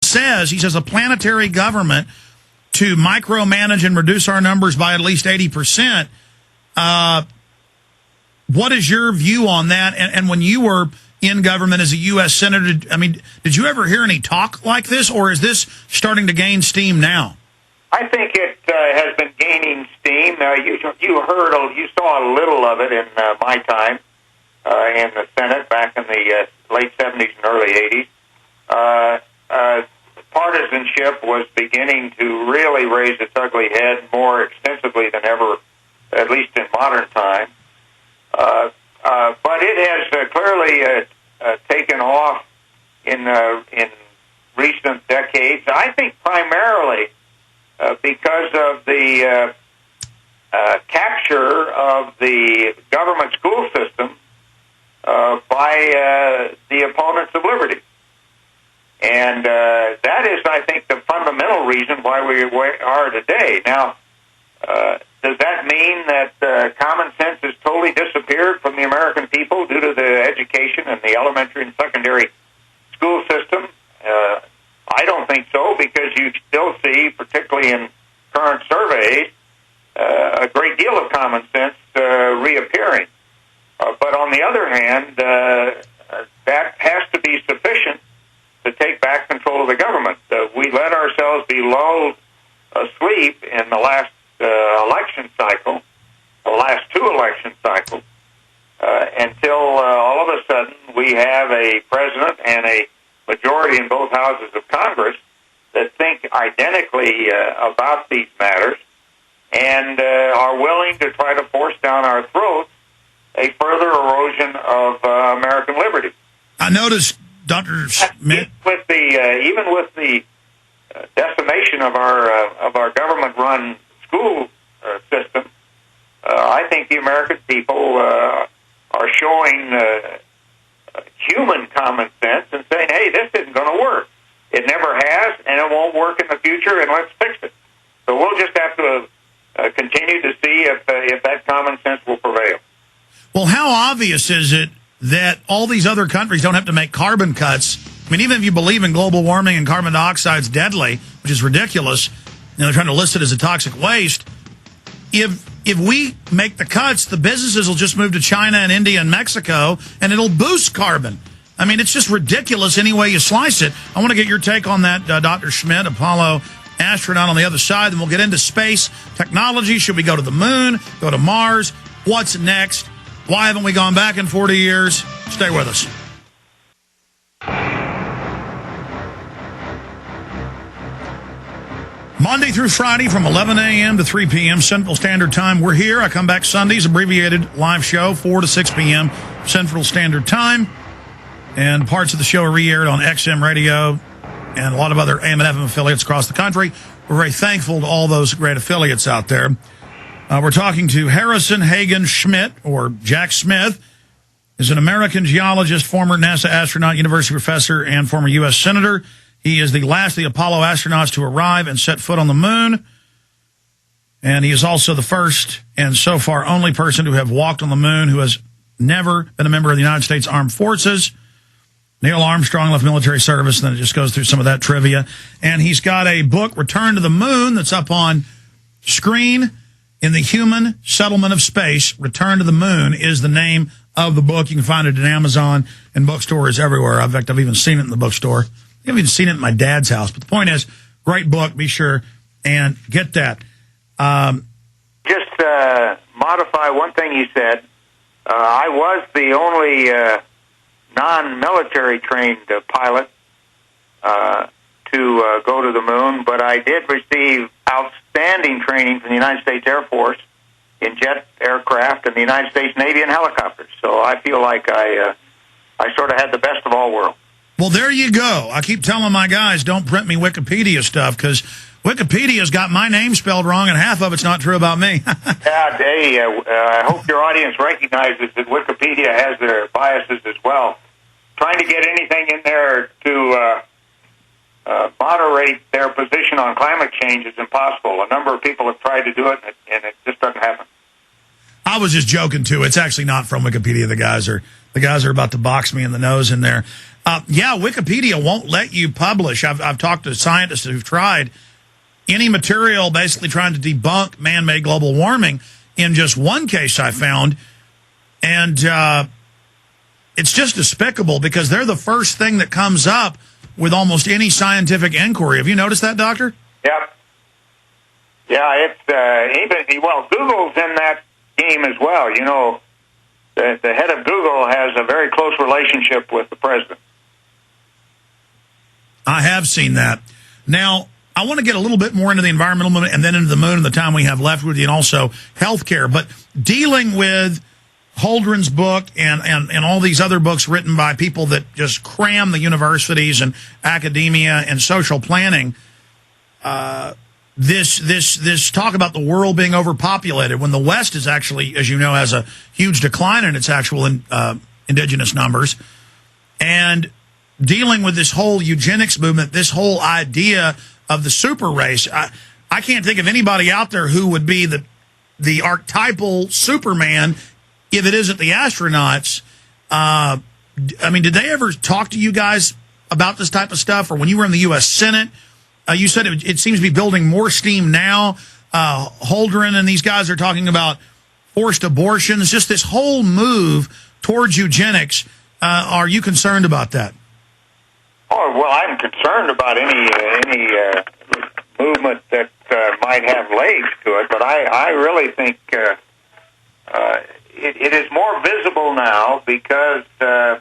says, he says, a planetary government to micromanage and reduce our numbers by at least 80%. What is your view on that? And when you were in government as a U.S. Senator, I mean, did you ever hear any talk like this, or is this starting to gain steam now? I think it has been gaining steam. You saw a little of it in my time in the Senate back in the late 70s and early 80s. Partisanship was beginning to really raise its ugly head more extensively than ever, at least in modern times. But it has clearly taken off in recent decades. I think primarily because of the capture of the government school system by the opponents of liberty. And that is, I think, the fundamental reason why we are today. Now, does that mean that common sense has totally disappeared from the American people due to the education and the elementary and secondary school system? I don't think so, because you still see, particularly in current surveys, a great deal of common sense reappearing. But on the other hand, that has to be sufficient to take back control of the government. We let ourselves be lulled asleep in the last election cycle, the last two election cycles, until all of a sudden we have a president and a majority in both houses of Congress that think identically about these matters and are willing to try to force down our throats a further erosion of American liberty. I noticed, Dr. Schmitt, even with the decimation of our government-run school system, I think the American people are showing human common sense and saying, hey, this isn't going to work. It never has, and it won't work in the future, and let's fix it. So we'll just have to continue to see if that common sense will prevail. Well, how obvious is it that all these other countries don't have to make carbon cuts? I mean, even if you believe in global warming and carbon dioxide's deadly, which is ridiculous, they're trying to list it as a toxic waste. If we make the cuts, the businesses will just move to China and India and Mexico, and it'll boost carbon. I mean, it's just ridiculous any way you slice it. I want to get your take on that, Dr. Schmitt, Apollo astronaut on the other side, and we'll get into space technology. Should we go to the moon, go to Mars? What's next? Why haven't we gone back in 40 years? Stay with us. Monday through Friday from 11 a.m. to 3 p.m. Central Standard Time. We're here. I come back Sundays, abbreviated live show, 4 to 6 p.m. Central Standard Time. And parts of the show are re-aired on XM Radio and a lot of other AM and FM affiliates across the country. We're very thankful to all those great affiliates out there. We're talking to Harrison Hagen Schmitt, or Jack Smith, is an American geologist, former NASA astronaut, university professor, and former U.S. Senator. He is the last of the Apollo astronauts to arrive and set foot on the moon. And he is also the first and so far only person to have walked on the moon who has never been a member of the United States Armed Forces. Neil Armstrong left military service, and then it just goes through some of that trivia. And he's got a book, Return to the Moon, that's up on screen. In the Human Settlement of Space, Return to the Moon is the name of the book. You can find it at Amazon and bookstores everywhere. In fact, I've even seen it in the bookstore. I've even seen it in my dad's house. But the point is, great book. Be sure and get that. Just modify one thing you said. I was the only non-military trained pilot to go to the moon, but I did receive outstanding training from the United States Air Force in jet aircraft and the United States Navy in helicopters. So I feel like I sort of had the best of all worlds. Well, there you go. I keep telling my guys, don't print me Wikipedia stuff, because Wikipedia's got my name spelled wrong, and half of it's not true about me. I hope your audience recognizes that Wikipedia has their biases as well. Trying to get anything in there to moderate their position on climate change is impossible. A number of people have tried to do it, and it just doesn't happen. I was just joking too. It's actually not from Wikipedia. The guys are about to box me in the nose in there. Yeah, Wikipedia won't let you publish. I've talked to scientists who've tried any material basically trying to debunk man-made global warming. In just one case I found, and it's just despicable because they're the first thing that comes up with almost any scientific inquiry. Have you noticed that, Doctor? Yep. Yeah, it's Google's in that game as well. You know, the head of Google has a very close relationship with the president. I have seen that. Now, I want to get a little bit more into the environmental movement and then into the moon and the time we have left with you, and also healthcare. But dealing with Holdren's book and all these other books written by people that just cram the universities and academia and social planning, this talk about the world being overpopulated when the West is actually, as you know, has a huge decline in its actual indigenous numbers, and dealing with this whole eugenics movement, this whole idea of the super race. I can't think of anybody out there who would be the archetypal Superman if it isn't the astronauts. I mean, did they ever talk to you guys about this type of stuff? Or when you were in the U.S. Senate, you said it seems to be building more steam now. Holdren and these guys are talking about forced abortions, just this whole move towards eugenics. Are you concerned about that? Oh, well, I'm concerned about any movement that might have legs to it, but I really think it is more visible now because the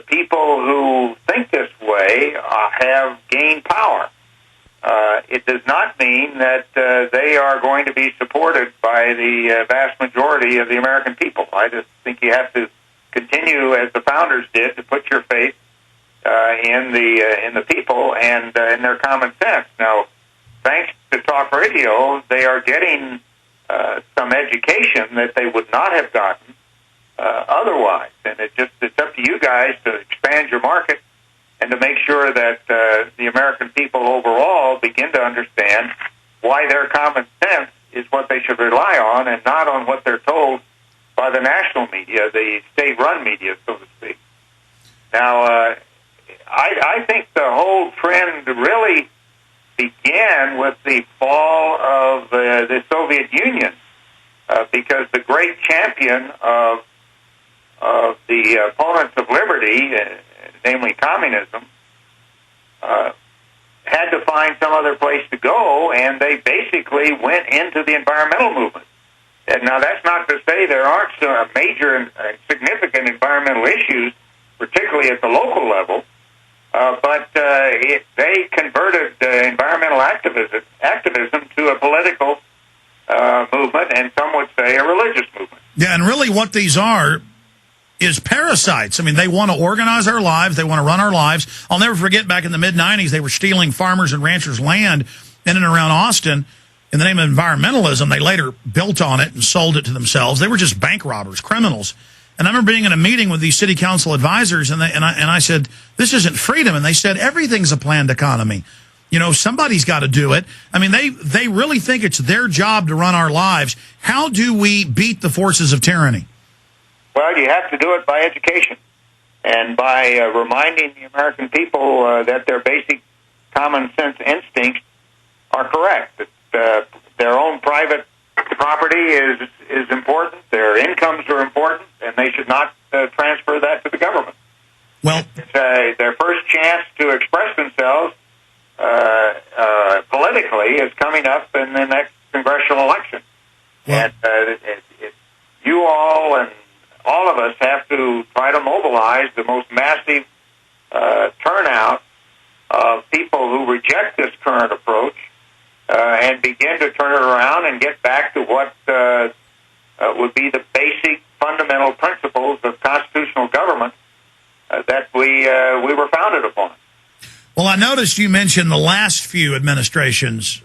people who think this way have gained power. It does not mean that they are going to be supported by the vast majority of the American people. I just think you have to continue, as the founders did, to put your faith in the people and in their common sense. Now, thanks to talk radio, they are getting some education that they would not have gotten otherwise. And it's up to you guys to expand your market and to make sure that the American people overall begin to understand why their common sense is what they should rely on and not on what they're told by the national media, the state-run media, so to speak. Now, I think the whole trend really began with the fall of the Soviet Union because the great champion of the opponents of liberty, namely communism, had to find some other place to go, and they basically went into the environmental movement. And now, that's not to say there aren't some major and significant environmental issues, particularly at the local level, but they converted environmental activism to a political movement, and some would say a religious movement. Yeah, and really what these are is parasites. I mean, they want to organize our lives. They want to run our lives. I'll never forget back in the mid-'90s, they were stealing farmers and ranchers' land in and around Austin in the name of environmentalism. They later built on it and sold it to themselves. They were just bank robbers, criminals. And I remember being in a meeting with these city council advisors, and I said, this isn't freedom. And they said, everything's a planned economy. You know, somebody's got to do it. I mean, they really think it's their job to run our lives. How do we beat the forces of tyranny? Well, you have to do it by education and by reminding the American people that their basic common sense instincts are correct, that their own private property is important, their incomes are important, and they should not transfer that to the government. Well, it's their first chance to express themselves politically is coming up in the next congressional election. Well, and you all and all of us have to try to mobilize the most massive turnout of people who reject this current approach and begin to turn it around and get back to what would be the basic fundamental principles of constitutional government that we were founded upon. Well, I noticed you mentioned the last few administrations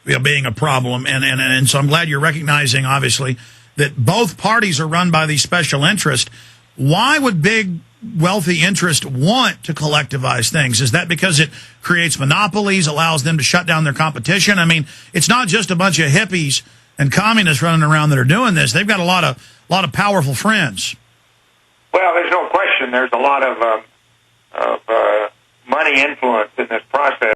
being a problem, and so I'm glad you're recognizing, obviously, that both parties are run by these special interests. Why would big, wealthy interests want to collectivize things? Is that because it creates monopolies, allows them to shut down their competition? I mean, it's not just a bunch of hippies and communists running around that are doing this, they've got a lot of powerful friends. Well, there's no question. There's a lot of money influence in this process.